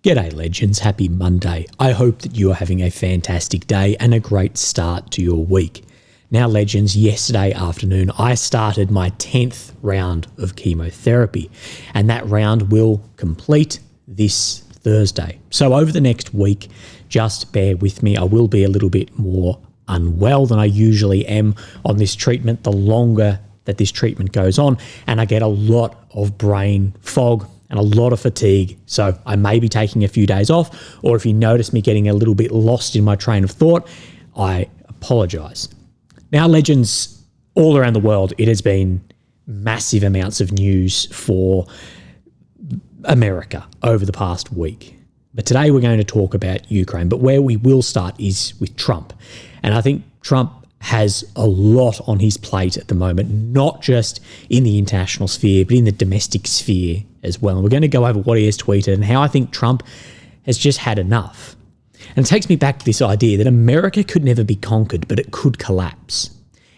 G'day legends, happy Monday. I hope that you are having a fantastic day and a great start to your week. Now legends, yesterday afternoon I started my 10th round of chemotherapy and that round will complete this Thursday. So over the next week, just bear with me. I will be a little bit more unwell than I usually am on this treatment the longer that this treatment goes on, and I get a lot of brain fog and a lot of fatigue. So I may be taking a few days off, or if you notice me getting a little bit lost in my train of thought, I apologise. Now, legends, all around the world, it has been massive amounts of news for America over the past week. But today we're going to talk about Ukraine. But where we will start is with Trump. And I think Trump has a lot on his plate at the moment, not just in the international sphere, but in the domestic sphere as well. And we're going to go over what he has tweeted and how I think Trump has just had enough. And it takes me back to this idea that America could never be conquered, but it could collapse.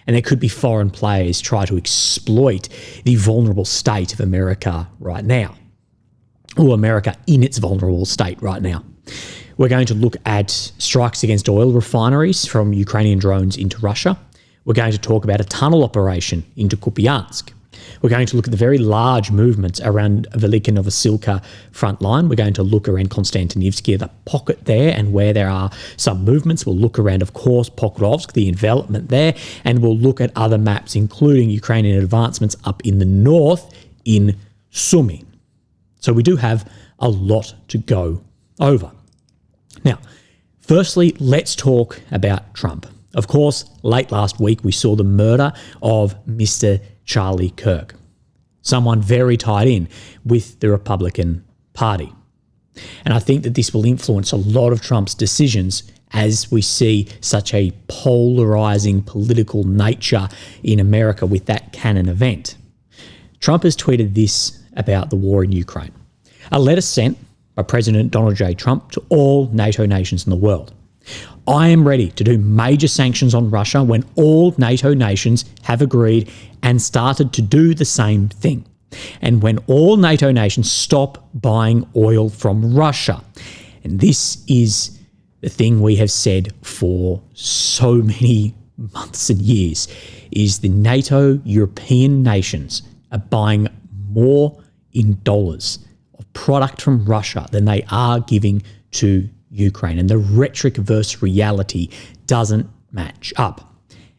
And there could be foreign players try to exploit the vulnerable state of America right now, or America in its vulnerable state right now. We're going to look at strikes against oil refineries from Ukrainian drones into Russia. We're going to talk about a tunnel operation into Kupiansk. We're going to look at the very large movements around Velika Novosilka Frontline. We're going to look around Constantinivka, the pocket there, and where there are some movements. We'll look around, of course, Pokrovsk, the envelopment there, and we'll look at other maps, including Ukrainian advancements up in the north in Sumy. So we do have a lot to go over. Now, firstly, let's talk about Trump. Of course, late last week, we saw the murder of Mr. Charlie Kirk, someone very tied in with the Republican Party. And I think that this will influence a lot of Trump's decisions as we see such a polarizing political nature in America with that canon event. Trump has tweeted this about the war in Ukraine. A letter sent by President Donald J. Trump to all NATO nations in the world. I am ready to do major sanctions on Russia when all NATO nations have agreed and started to do the same thing. And when all NATO nations stop buying oil from Russia. And this is the thing we have said for so many months and years, is the NATO European nations are buying more in dollars of product from Russia than they are giving to Ukraine. And the rhetoric versus reality doesn't match up.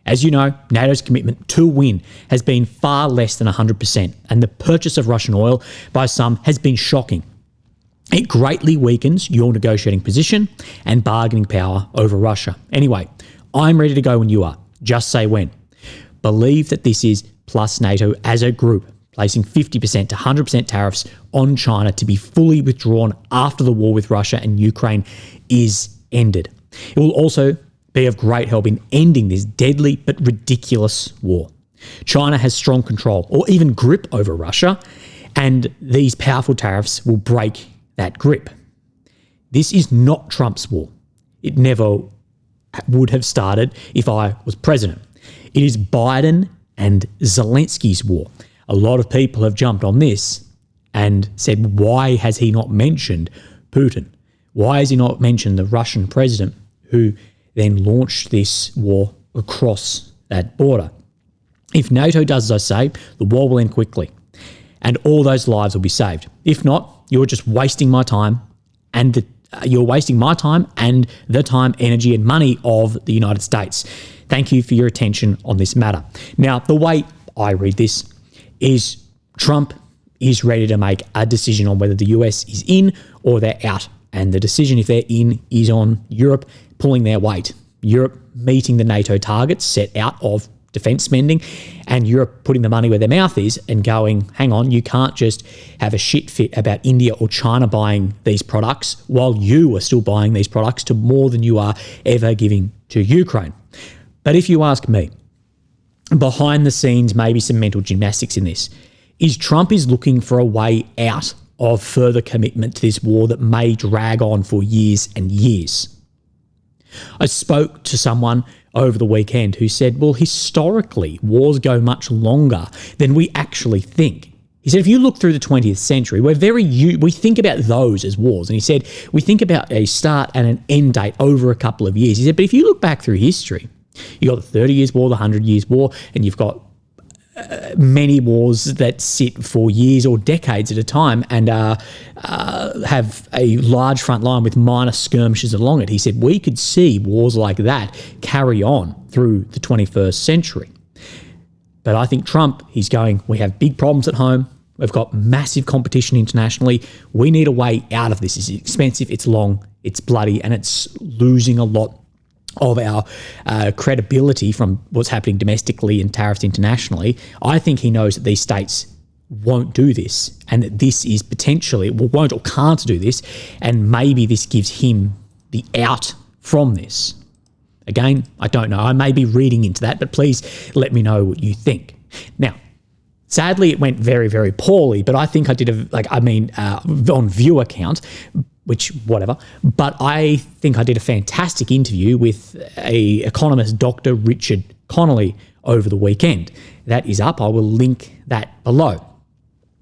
As you know, NATO's commitment to win has been far less than 100%, and the purchase of Russian oil by some has been shocking. It greatly weakens your negotiating position and bargaining power over Russia. Anyway, I'm ready to go when you are. Just say when. Believe that this is plus NATO as a group, placing 50% to 100% tariffs on China to be fully withdrawn after the war with Russia and Ukraine is ended. It will also be of great help in ending this deadly but ridiculous war. China has strong control or even grip over Russia, and these powerful tariffs will break that grip. This is not Trump's war. It never would have started if I was president. It is Biden and Zelensky's war. A lot of people have jumped on this and said, why has he not mentioned Putin? Why has he not mentioned the Russian president who then launched this war across that border? If NATO does as I say, the war will end quickly and all those lives will be saved. If not, you're just wasting my time and the time, energy and money of the United States. Thank you for your attention on this matter. Now, the way I read this is Trump is ready to make a decision on whether the US is in or they're out. And the decision, if they're in, is on Europe pulling their weight. Europe meeting the NATO targets set out of defence spending, and Europe putting the money where their mouth is and going, hang on, you can't just have a shit fit about India or China buying these products while you are still buying these products to more than you are ever giving to Ukraine. But if you ask me, behind the scenes, maybe some mental gymnastics in this, is Trump is looking for a way out of further commitment to this war that may drag on for years and years. I spoke to someone over the weekend who said, well, historically, wars go much longer than we actually think. He said, if you look through the 20th century, we think about those as wars. And he said, we think about a start and an end date over a couple of years. He said, but if you look back through history, you've got the 30 Years' War, the 100 Years' War, and you've got many wars that sit for years or decades at a time and have a large front line with minor skirmishes along it. He said, we could see wars like that carry on through the 21st century. But I think Trump, he's going, we have big problems at home. We've got massive competition internationally. We need a way out of this. It's expensive, it's long, it's bloody, and it's losing a lot of our credibility from what's happening domestically and tariffs internationally. I think he knows that these states won't do this and that this is potentially, won't or can't do this, and maybe this gives him the out from this. Again, I don't know. I may be reading into that, but please let me know what you think. Now, sadly, it went very, very poorly, but I think I did on viewer count, which whatever, but I think I did a fantastic interview with a economist, Dr. Richard Connolly, over the weekend. That is up. I will link that below.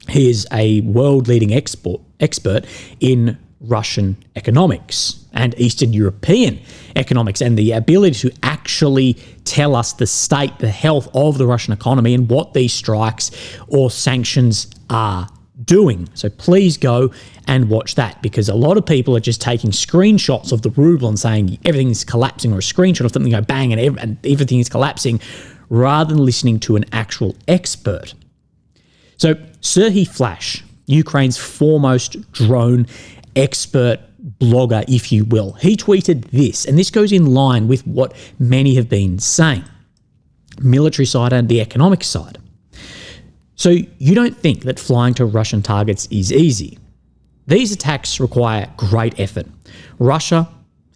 He is a world-leading expert in Russian economics and Eastern European economics, and the ability to actually tell us the state, the health of the Russian economy and what these strikes or sanctions are doing. So please go and watch that, because a lot of people are just taking screenshots of the ruble and saying everything is collapsing, or a screenshot of something go bang and everything is collapsing, rather than listening to an actual expert. So Serhiy Flash, Ukraine's foremost drone expert blogger, if you will, he tweeted this, and this goes in line with what many have been saying, military side and the economic side. So you don't think that flying to Russian targets is easy. These attacks require great effort. Russia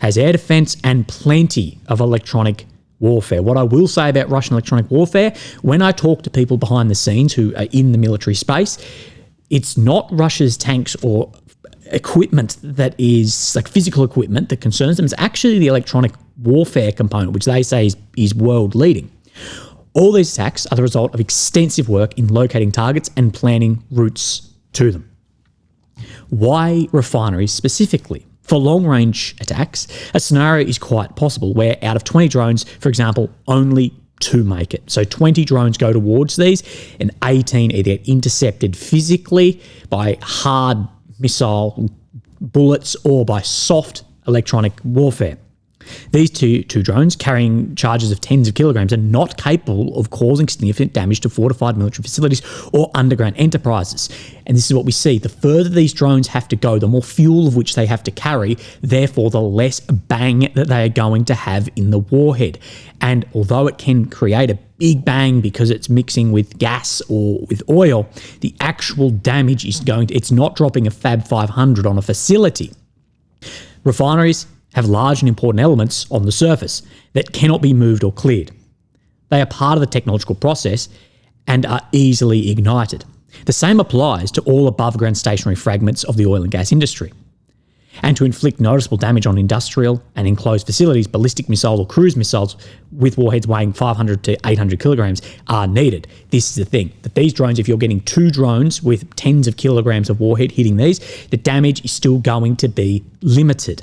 has air defense and plenty of electronic warfare. What I will say about Russian electronic warfare, when I talk to people behind the scenes who are in the military space, it's not Russia's tanks or equipment that is like physical equipment that concerns them. It's actually the electronic warfare component, which they say is world leading. All these attacks are the result of extensive work in locating targets and planning routes to them. Why refineries specifically? For long-range attacks, a scenario is quite possible where out of 20 drones, for example, only 2 make it. So 20 drones go towards these and 18 either get intercepted physically by hard missile bullets or by soft electronic warfare. These two drones, carrying charges of tens of kilograms, are not capable of causing significant damage to fortified military facilities or underground enterprises. And this is what we see. The further these drones have to go, the more fuel of which they have to carry, therefore the less bang that they are going to have in the warhead. And although it can create a big bang because it's mixing with gas or with oil, the actual damage is it's not dropping a Fab 500 on a facility. Refineries have large and important elements on the surface that cannot be moved or cleared. They are part of the technological process and are easily ignited. The same applies to all above-ground stationary fragments of the oil and gas industry. And to inflict noticeable damage on industrial and enclosed facilities, ballistic missiles or cruise missiles with warheads weighing 500 to 800 kilograms are needed. This is the thing, that these drones, if you're getting 2 drones with tens of kilograms of warhead hitting these, the damage is still going to be limited.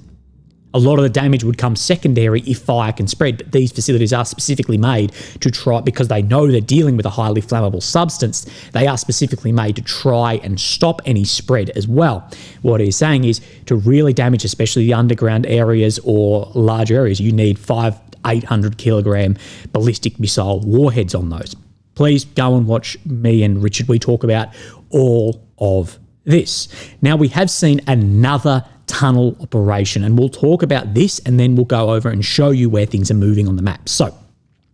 A lot of the damage would come secondary if fire can spread, but these facilities are specifically made to try, because they know they're dealing with a highly flammable substance, they are specifically made to try and stop any spread as well. What he's saying is to really damage, especially the underground areas or large areas, you need 500 to 800 kilogram ballistic missile warheads on those. Please go and watch me and Richard. We talk about all of this. Now, we have seen another tunnel operation, and we'll talk about this and then we'll go over and show you where things are moving on the map. So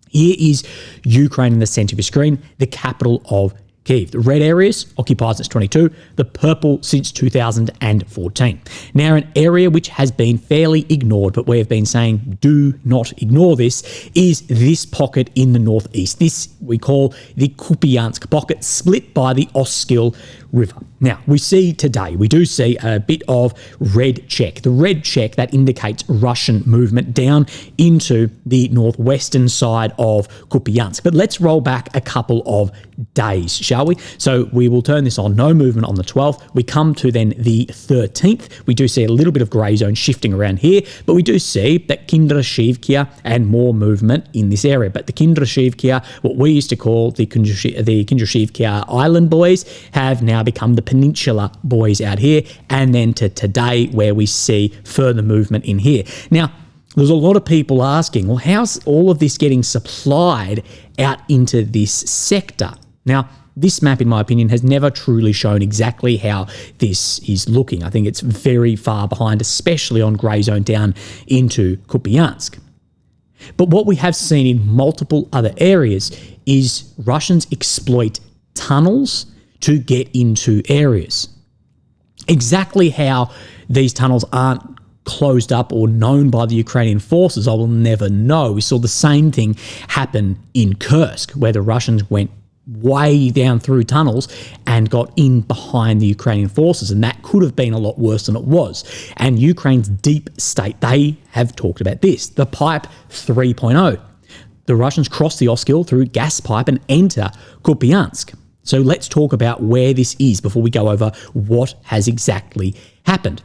here is Ukraine in the center of your screen, the capital of Kyiv. The red areas occupied since 22, the purple since 2014. Now, an area which has been fairly ignored, but we have been saying do not ignore this, is this pocket in the northeast. This we call the Kupiansk pocket, split by the Oskil River. Now, we do see a bit of red check. The red check that indicates Russian movement down into the northwestern side of Kupiansk. But let's roll back a couple of days, shall we? So we will turn this on. No movement on the 12th. We come to then the 13th. We do see a little bit of grey zone shifting around here, but we do see that Kindrashivka and more movement in this area. But the Kindrashivka, what we used to call the Kindrashivka Island boys, have now become the Peninsula boys out here, and then to today where we see further movement in here. Now, there's a lot of people asking, well, how's all of this getting supplied out into this sector? Now, this map, in my opinion, has never truly shown exactly how this is looking. I think it's very far behind, especially on grey zone down into Kupiansk. But what we have seen in multiple other areas is Russians exploit tunnels to get into areas. Exactly how these tunnels aren't closed up or known by the Ukrainian forces, I will never know. We saw the same thing happen in Kursk, where the Russians went way down through tunnels and got in behind the Ukrainian forces, and that could have been a lot worse than it was. And Ukraine's deep state, they have talked about this, the pipe 3.0. The Russians cross the Oskil through gas pipe and enter Kupiansk. So let's talk about where this is before we go over what has exactly happened.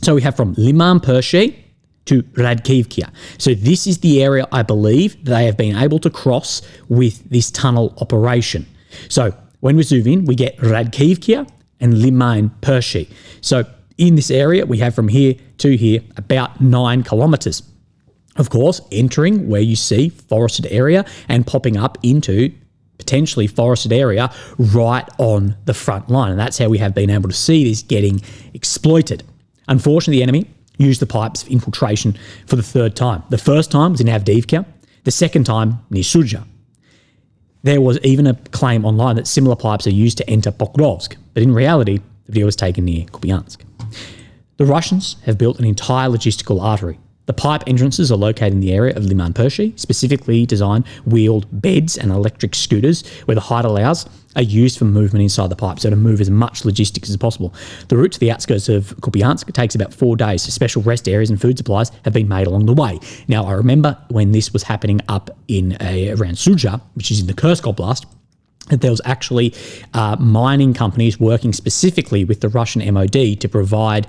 So we have from Liman Pershi to Radkivka. So this is the area, I believe, they have been able to cross with this tunnel operation. So when we zoom in, we get Radkivka and Liman Pershi. So in this area, we have from here to here about 9 kilometers. Of course, entering where you see forested area and popping up into potentially forested area right on the front line. And that's how we have been able to see this getting exploited. Unfortunately, the enemy used the pipes of infiltration for the third time. The first time was in Avdiivka, the second time near Sudzha. There was even a claim online that similar pipes are used to enter Pokrovsk, but in reality, the video was taken near Kupiansk. The Russians have built an entire logistical artery. The pipe entrances are located in the area of Liman Pershi, specifically designed wheeled beds and electric scooters where the height allows are used for movement inside the pipe, so to move as much logistics as possible. The route to the outskirts of Kupiansk takes about 4 days, so special rest areas and food supplies have been made along the way. Now, I remember when this was happening up in around Sudzha, which is in the Kursk Oblast, that there was actually mining companies working specifically with the Russian MOD to provide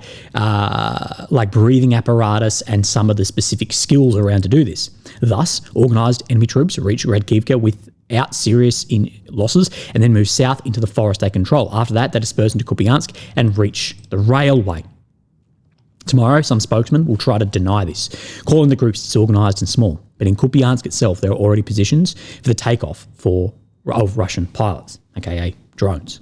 like breathing apparatus and some of the specific skills around to do this. Thus, organised enemy troops reached Radkivka without serious losses and then moved south into the forest they control. After that, they dispersed into Kupiansk and reached the railway. Tomorrow, some spokesman will try to deny this, calling the groups disorganised and small. But in Kupiansk itself, there are already positions for the takeoff of Russian pilots, aka drones.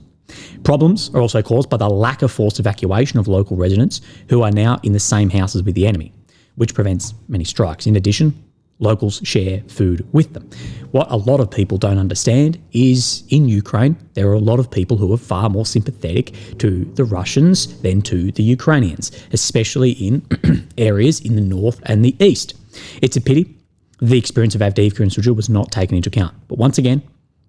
Problems are also caused by the lack of forced evacuation of local residents who are now in the same houses with the enemy, which prevents many strikes. In addition, locals share food with them. What a lot of people don't understand is in Ukraine, there are a lot of people who are far more sympathetic to the Russians than to the Ukrainians, especially in areas in the north and the east. It's a pity the experience of Avdiivka and Sudzha was not taken into account. But once again,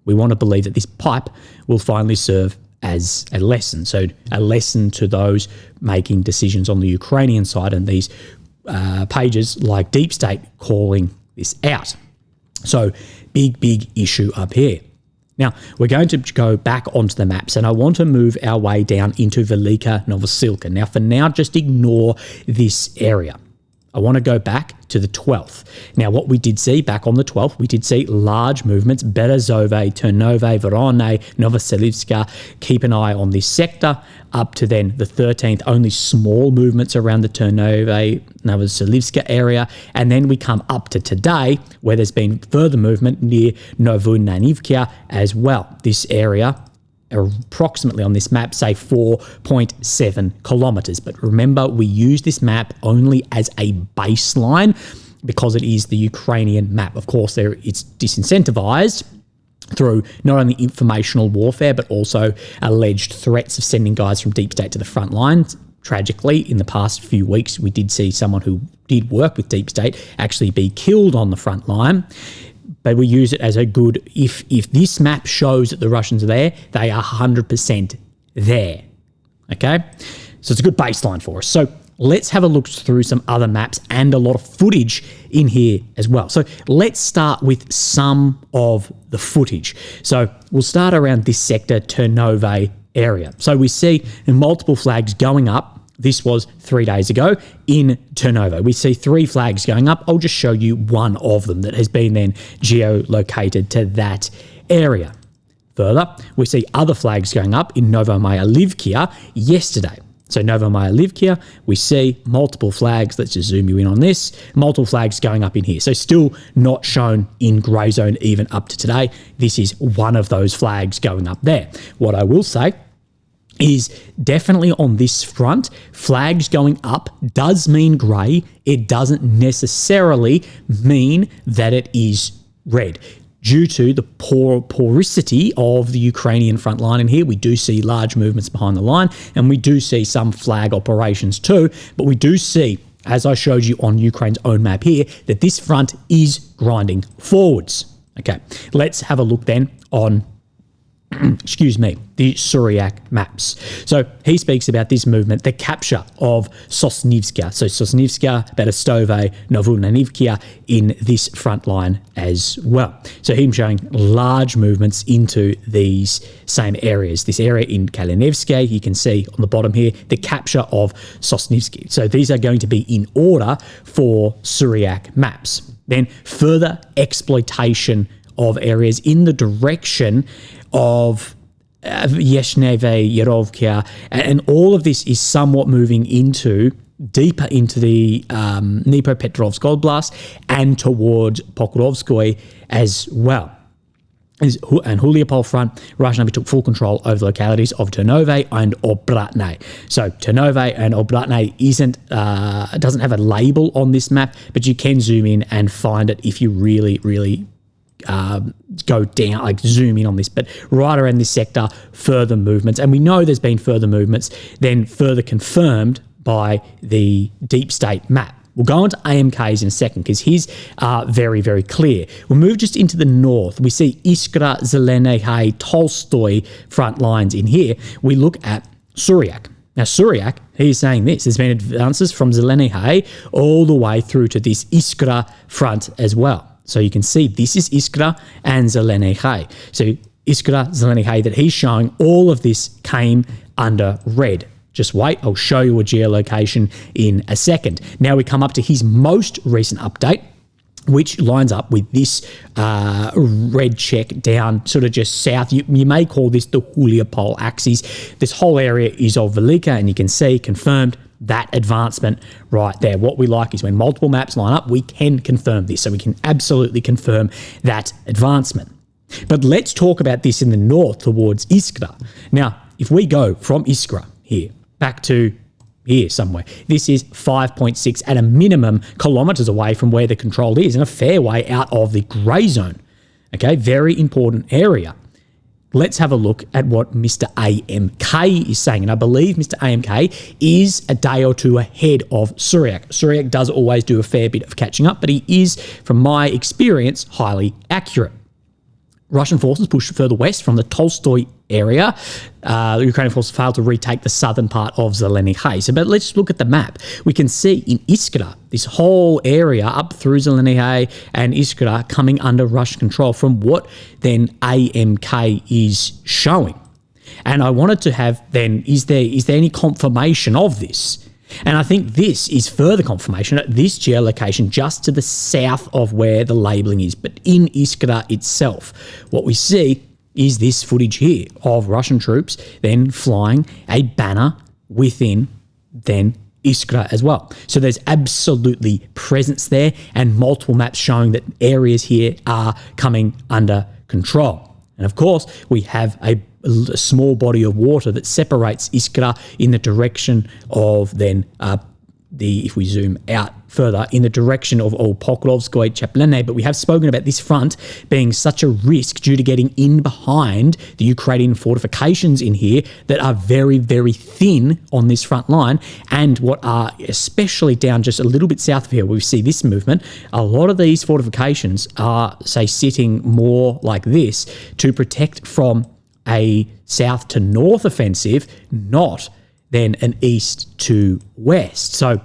we want to believe that this pipe will finally serve as a lesson. So a lesson to those making decisions on the Ukrainian side and these pages like Deep State calling this out. So big issue up here. Now, we're going to go back onto the maps and I want to move our way down into Velika Novosilka. Now, for now, just ignore this area. I want to go back to the 12th. Now, what we did see back on the 12th, we did see large movements, Berezove, Ternove, Vorone, Novoselivska. Keep an eye on this sector. Up to then the 13th, only small movements around the Ternove, Novoselivska area. And then we come up to today, where there's been further movement near Novunanivka as well. This area, approximately on this map, say 4.7 kilometers. But remember, we use this map only as a baseline because it is the Ukrainian map. Of course, it's disincentivized through not only informational warfare, but also alleged threats of sending guys from Deep State to the front lines. Tragically, in the past few weeks, we did see someone who did work with Deep State actually be killed on the front line. But we use it as a good, if this map shows that the Russians are there, they are 100% there. okay? So it's a good baseline for us. So let's have a look through some other maps and a lot of footage in here as well. So let's start with some of the footage. So we'll start around this sector, Ternove area. So we see multiple flags going up. This was 3 days ago in Ternove. We see 3 flags going up. I'll just show you one of them that has been then geolocated to that area. Further, we see other flags going up in Novomyalivkia yesterday. So Novomyalivkia, we see multiple flags. Let's just zoom you in on this. Multiple flags going up in here. So still not shown in grey zone even up to today. This is one of those flags going up there. What I will say is definitely on this front, flags going up does mean grey. It doesn't necessarily mean that it is red. Due to the porosity of the Ukrainian front line in here, we do see large movements behind the line, and we do see some flag operations too, but we do see, as I showed you on Ukraine's own map here, that this front is grinding forwards. Okay, let's have a look then on the Syriac maps. So he speaks about this movement, the capture of Sosnivska. So Sosnivska, Berestove, Novomyalivkia in this front line as well. So him showing large movements into these same areas. This area in Kalinevske, you can see on the bottom here, the capture of Sosnivsky. So these are going to be in order for Syriac maps. Then further exploitation of areas in the direction of Yeshneve, Yerovkia, and all of this is somewhat moving deeper into the Dnipropetrovsk Oblast and towards Pokrovsk as well. And Huliapol front, Russian Army took full control over the localities of Ternove and Obratne. So Ternove and Obratne doesn't have a label on this map, but you can zoom in and find it if you really, really go down, like zoom in on this. But right around this sector, further movements, and we know there's been further movements, then further confirmed by the deep state map. We'll go on to AMKs in a second because his are very, very clear. We'll move just into the north. We see Iskra, Zelenehai, Tolstoy front lines in here. We look at Syriac. Now, Syriac, he's saying this. There's been advances from Zelenehai all the way through to this Iskra front as well. So you can see this is Iskra and Zelenehai. So Iskra, Zelenehai that he's showing, all of this came under red. Just wait, I'll show you a geolocation in a second. Now we come up to his most recent update, which lines up with this red check down sort of just south. You may call this the Huliapol axis. This whole area is of Velika, and you can see confirmed that advancement right there. What we like is when multiple maps line up, we can confirm this. So we can absolutely confirm that advancement. But let's talk about this in the north towards Iskra. Now, if we go from Iskra here back to here somewhere, this is 5.6 at a minimum kilometers away from where the control is and a fair way out of the grey zone. Okay, very important area. Let's have a look at what Mr. AMK is saying. And I believe Mr. AMK is a day or two ahead of Syriac. Syriac does always do a fair bit of catching up, but he is, from my experience, highly accurate. Russian forces pushed further west from the Tolstoy area. The Ukrainian forces failed to retake the southern part of Zelenehai. So, but let's look at the map. We can see in Iskra, this whole area up through Zelenehai and Iskra coming under Russian control from what then AMK is showing. And I wanted to have then, is there any confirmation of this? And I think this is further confirmation at this geolocation just to the south of where the labelling is. But in Iskra itself, what we see is this footage here of Russian troops then flying a banner within then Iskra as well. So there's absolutely presence there and multiple maps showing that areas here are coming under control. And of course, we have a small body of water that separates Iskra in the direction of then if we zoom out further, in the direction of Pokrovskoye, Chaplene. But we have spoken about this front being such a risk due to getting in behind the Ukrainian fortifications in here that are very, very thin on this front line, and what are especially down just a little bit south of here where we see this movement. A lot of these fortifications are, say, sitting more like this to protect from a south to north offensive, not then an east to west. So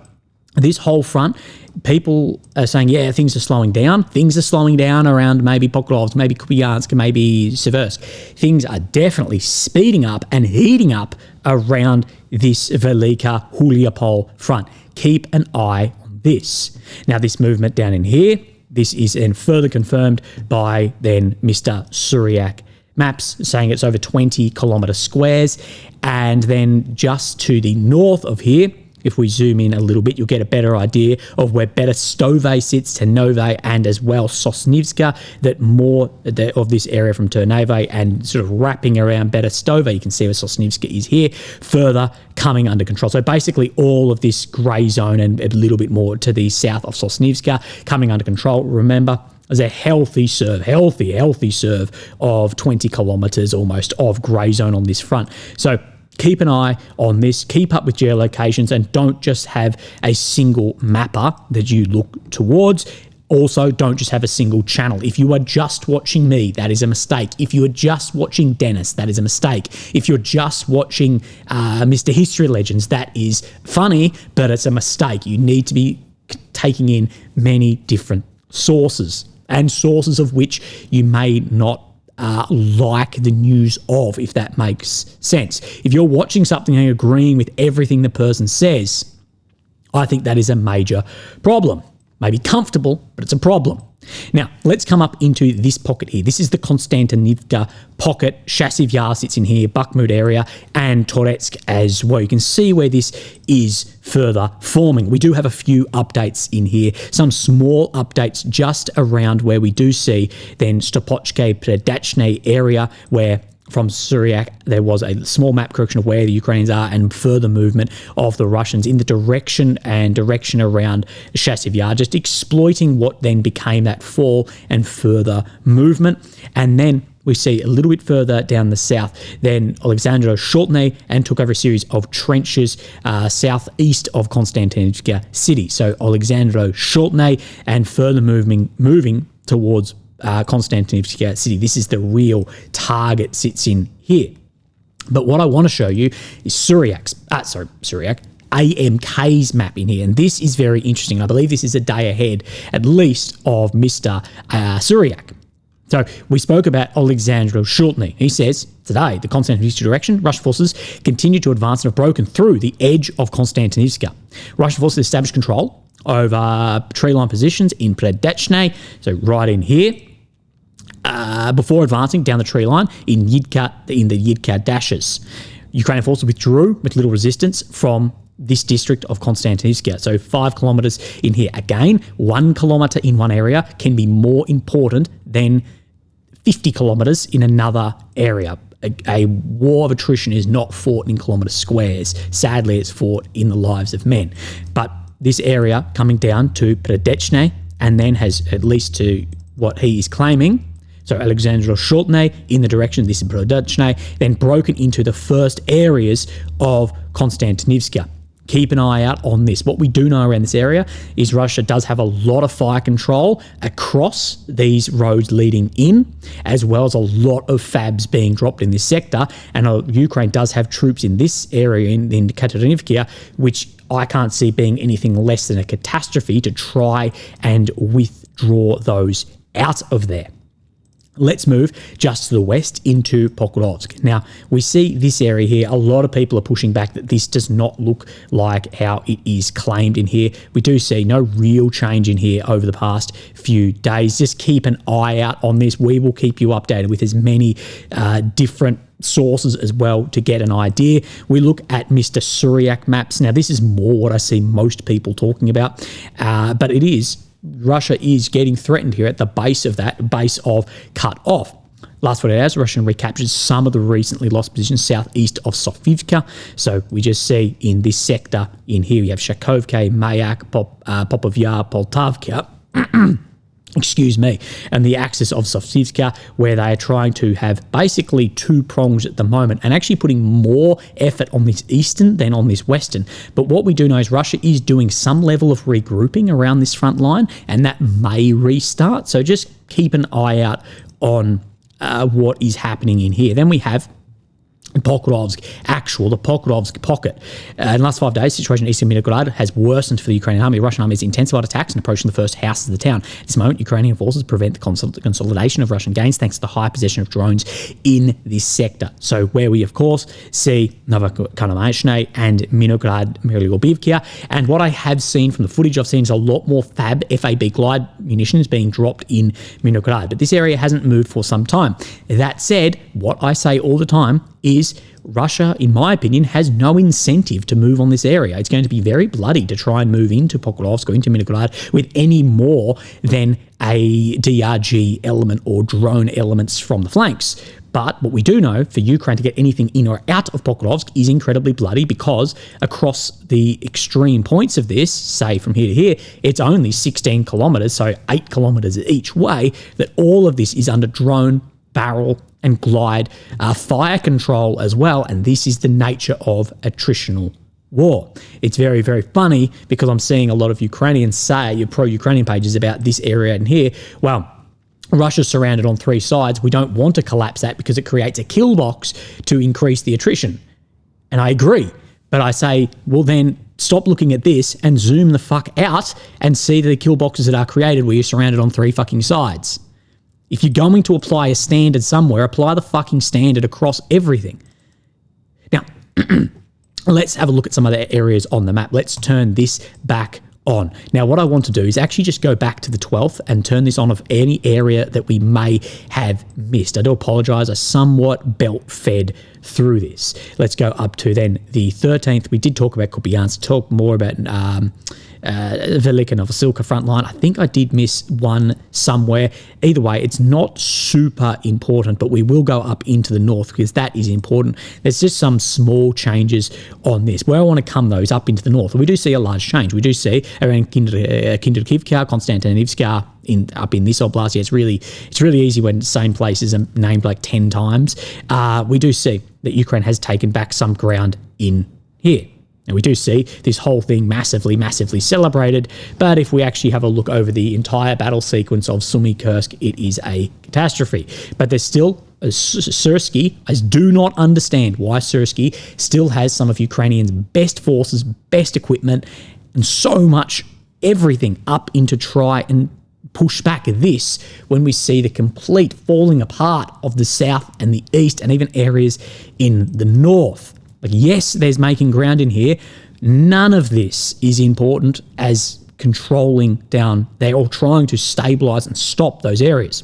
this whole front, people are saying, yeah, things are slowing down. Things are slowing down around maybe Pokrovsk, maybe Kupiansk, maybe Seversk. Things are definitely speeding up and heating up around this Velika Huliapol front. Keep an eye on this. Now, this movement down in here, this is then further confirmed by then Mr. Suryak maps saying it's over 20 kilometre squares. And then just to the north of here, if we zoom in a little bit, you'll get a better idea of where Berestove sits, Ternove, and as well Sosnivska, that more of this area from Ternove and sort of wrapping around Berestove. You can see where Sosnivska is here, further coming under control. So basically all of this grey zone and a little bit more to the south of Sosnivska coming under control. Remember, there's a healthy serve of 20 kilometres almost of grey zone on this front. So keep an eye on this, keep up with geolocations, and don't just have a single mapper that you look towards. Also, don't just have a single channel. If you are just watching me, that is a mistake. If you are just watching Dennis, that is a mistake. If you're just watching Mr. History Legends, that is funny, but it's a mistake. You need to be taking in many different sources, and sources of which you may not like the news of, if that makes sense. If you're watching something and agreeing with everything the person says, I think that is a major problem. Maybe comfortable, but it's a problem. Now, let's come up into this pocket here. This is the Constantinivka pocket. Chasiv Yar sits in here, Bakhmut area, and Toretsk as well. You can see where this is further forming. We do have a few updates in here, some small updates just around where we do see then Stopochke Predachne area, where from Suryak, there was a small map correction of where the Ukrainians are and further movement of the Russians in the direction around Chasiv Yar, just exploiting what then became that fall and further movement. And then we see a little bit further down the south, then Alexandro Shortny and took over a series of trenches southeast of Constantinivka city. So Alexandro Shortny and further moving towards Constantinivka city. This is the real target sits in here. But what I want to show you is AMK's map in here. And this is very interesting. I believe this is a day ahead, at least, of Mr. Suryak. So we spoke about Alexandro Shultny. He says, today, the Constantinivka direction, Russian forces continue to advance and have broken through the edge of Constantinivka. Russian forces established control over tree line positions in Predachne, so right in here, before advancing down the tree line in the Yidka dashes. Ukrainian forces withdrew with little resistance from this district of Constantinivka. So 5 kilometres in here. Again, 1 kilometre in one area can be more important than 50 kilometres in another area. A war of attrition is not fought in kilometre squares. Sadly, it's fought in the lives of men. But this area coming down to Predachne and then has, at least to what he is claiming, so Alexandro Shortny in the direction, this is Predachne, then broken into the first areas of Constantinivka. Keep an eye out on this. What we do know around this area is Russia does have a lot of fire control across these roads leading in, as well as a lot of FABs being dropped in this sector. And Ukraine does have troops in this area in Katerinivka, which I can't see being anything less than a catastrophe to try and withdraw those out of there. Let's move just to the west into Pokrovsk. Now, we see this area here. A lot of people are pushing back that this does not look like how it is claimed in here. We do see no real change in here over the past few days. Just keep an eye out on this. We will keep you updated with as many different sources as well to get an idea. We look at Mr. Suryak maps. Now, this is more what I see most people talking about, but it is Russia is getting threatened here at the base of cut off. Last 48 hours, Russia recaptured some of the recently lost positions southeast of Sofivka. So we just see in this sector in here, we have Shakovka, Mayak, Popov Yar, Poltavka, excuse me, and the axis of Sofivka, where they are trying to have basically 2 prongs at the moment and actually putting more effort on this eastern than on this western. But what we do know is Russia is doing some level of regrouping around this front line, and that may restart. So just keep an eye out on what is happening in here. Then we have Pokrovsk, the Pokrovsk pocket. In the last 5 days, the situation in eastern Minograd has worsened for the Ukrainian army. The Russian army has intensified attacks and approaching the first houses of the town. At this moment, Ukrainian forces prevent the consolidation of Russian gains thanks to the high possession of drones in this sector. So where we, of course, see Novokononachny and Minograd Miryolubivka. And what I have seen from the footage I've seen is a lot more FAB glide munitions being dropped in Minograd. But this area hasn't moved for some time. That said, what I say all the time is Russia, in my opinion, has no incentive to move on this area. It's going to be very bloody to try and move into Pokrovsk or into Minograd with any more than a DRG element or drone elements from the flanks. But what we do know, for Ukraine to get anything in or out of Pokrovsk is incredibly bloody, because across the extreme points of this, say from here to here, it's only 16 kilometers, so 8 kilometers each way, that all of this is under drone, barrel, and glide fire control as well. And this is the nature of attritional war. It's very, very funny, because I'm seeing a lot of Ukrainians say, your pro-Ukrainian pages about this area in here, well, Russia's surrounded on 3 sides. We don't want to collapse that because it creates a kill box to increase the attrition. And I agree. But I say, well, then stop looking at this and zoom the fuck out and see the kill boxes that are created where you're surrounded on 3 fucking sides. If you're going to apply a standard somewhere, apply the fucking standard across everything. Now, let's have a look at some of the areas on the map. Let's turn this back on. Now, what I want to do is actually just go back to the 12th and turn this on of any area that we may have missed. I do apologise, I somewhat belt-fed through this. Let's go up to then the 13th. We did talk about Kupiansk, talk more about Velika Novosilka Frontline. I think I did miss one somewhere. Either way, it's not super important, but we will go up into the north because that is important. There's just some small changes on this. Where I want to come, though, is up into the north. We do see a large change. We do see around Constantinivka, Constantinivka, up in this oblast. Yeah, it's really easy when the same places are named like 10 times. We do see that Ukraine has taken back some ground in here. And we do see this whole thing massively, massively celebrated. But if we actually have a look over the entire battle sequence of Sumy Kursk, it is a catastrophe. But there's still Sursky. I do not understand why Sursky still has some of Ukrainians' best forces, best equipment, and so much everything up into try and push back this when we see the complete falling apart of the south and the east and even areas in the north. Like, yes, there's making ground in here. None of this is important as controlling down. They're all trying to stabilize and stop those areas.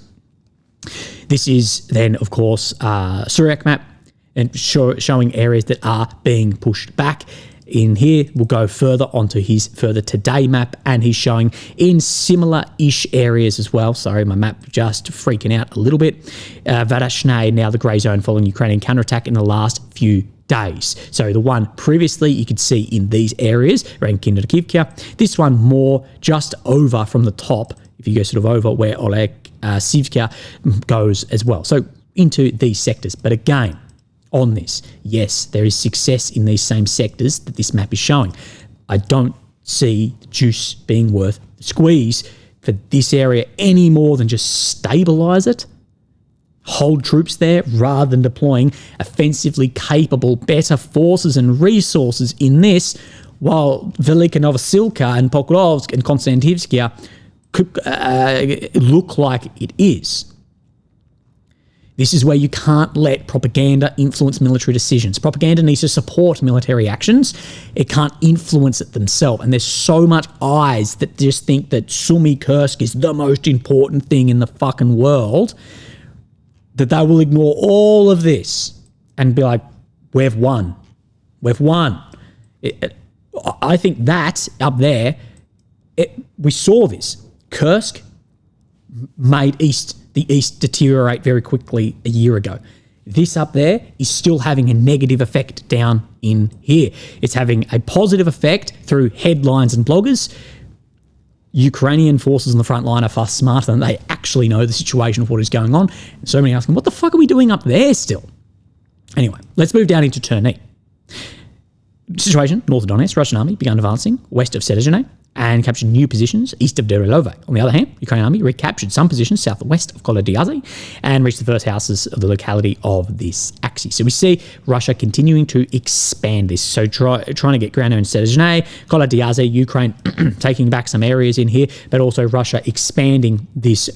This is then, of course, Suryak map and showing areas that are being pushed back. In here, we'll go further onto his further today map, and he's showing in similar-ish areas as well. Sorry, my map just freaking out a little bit. Vadashne, now the grey zone following Ukrainian counterattack in the last few days. So the one previously you could see in these areas around Kinderkivka, this one more just over from the top, if you go sort of over where Oleg Sivka goes as well. So into these sectors. But again, on this, yes, there is success in these same sectors that this map is showing. I don't see the juice being worth the squeeze for this area any more than just stabilise it, hold troops there rather than deploying offensively capable, better forces and resources in this, while Velika Novosilka and Pokrovsk and Konstantinivka could look like it is. This is where you can't let propaganda influence military decisions. Propaganda needs to support military actions. It can't influence it themselves. And there's so much eyes that just think that Sumy Kursk is the most important thing in the fucking world that they will ignore all of this and be like, we've won. We've won. I think that up there, we saw this. Kursk made the East deteriorate very quickly a year ago. This up there is still having a negative effect down in here. It's having a positive effect through headlines and bloggers. Ukrainian forces on the front line are far smarter than they actually know the situation of what is going on. And so many asking, what the fuck are we doing up there still? Anyway, let's move down into Turny. Situation, north of Donetsk, Russian army began advancing west of Sedezhne and captured new positions east of Derelove. On the other hand, Ukrainian army recaptured some positions southwest of Kolodiaze and reached the first houses of the locality of this axis. So we see Russia continuing to expand this. So trying to get ground in Sezhne, Kolodiaze, Ukraine taking back some areas in here, but also Russia expanding this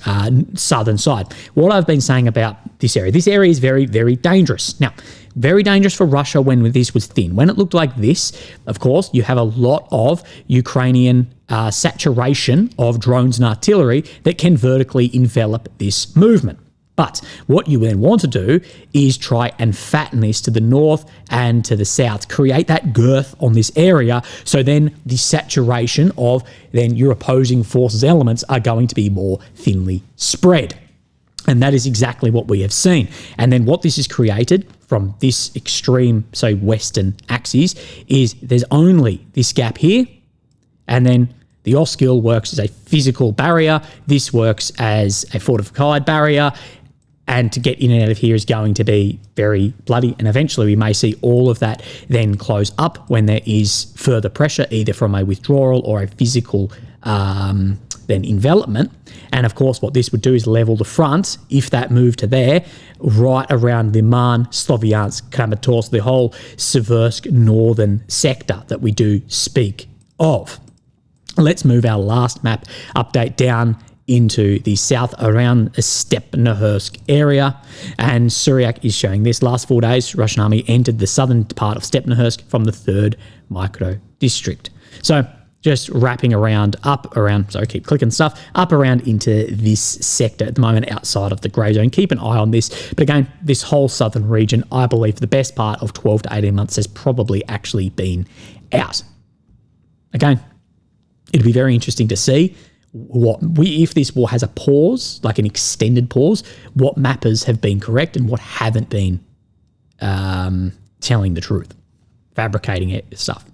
southern side. What I've been saying about this area is very, very dangerous. Now, very dangerous for Russia when this was thin. When it looked like this, of course, you have a lot of Ukrainian saturation of drones and artillery that can vertically envelop this movement. But what you then want to do is try and fatten this to the north and to the south, create that girth on this area, so then the saturation of then your opposing forces elements are going to be more thinly spread. And that is exactly what we have seen. And then what this has created from this extreme, so western axis, is there's only this gap here, and then the Oskil works as a physical barrier. This works as a fortified barrier. And to get in and out of here is going to be very bloody. And eventually we may see all of that then close up when there is further pressure, either from a withdrawal or a physical then envelopment. And of course, what this would do is level the front, if that moved to there, right around Liman, Sloviansk, Kramatorsk, the whole Seversk northern sector that we do speak of. Let's move our last map update down into the south around Stepnohursk area, and Suryak is showing this. Last 4 days, Russian army entered the southern part of Stepnohursk from the 3rd micro district. So just wrapping around, up around into this sector at the moment outside of the grey zone. Keep an eye on this. But again, this whole southern region, I believe the best part of 12 to 18 months has probably actually been out. Again, it'd be very interesting to see if this war has a pause, like an extended pause, what mappers have been correct and what haven't been telling the truth, fabricating it, stuff.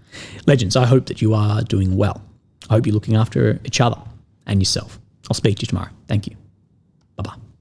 Legends, I hope that you are doing well. I hope you're looking after each other and yourself. I'll speak to you tomorrow. Thank you. Bye-bye.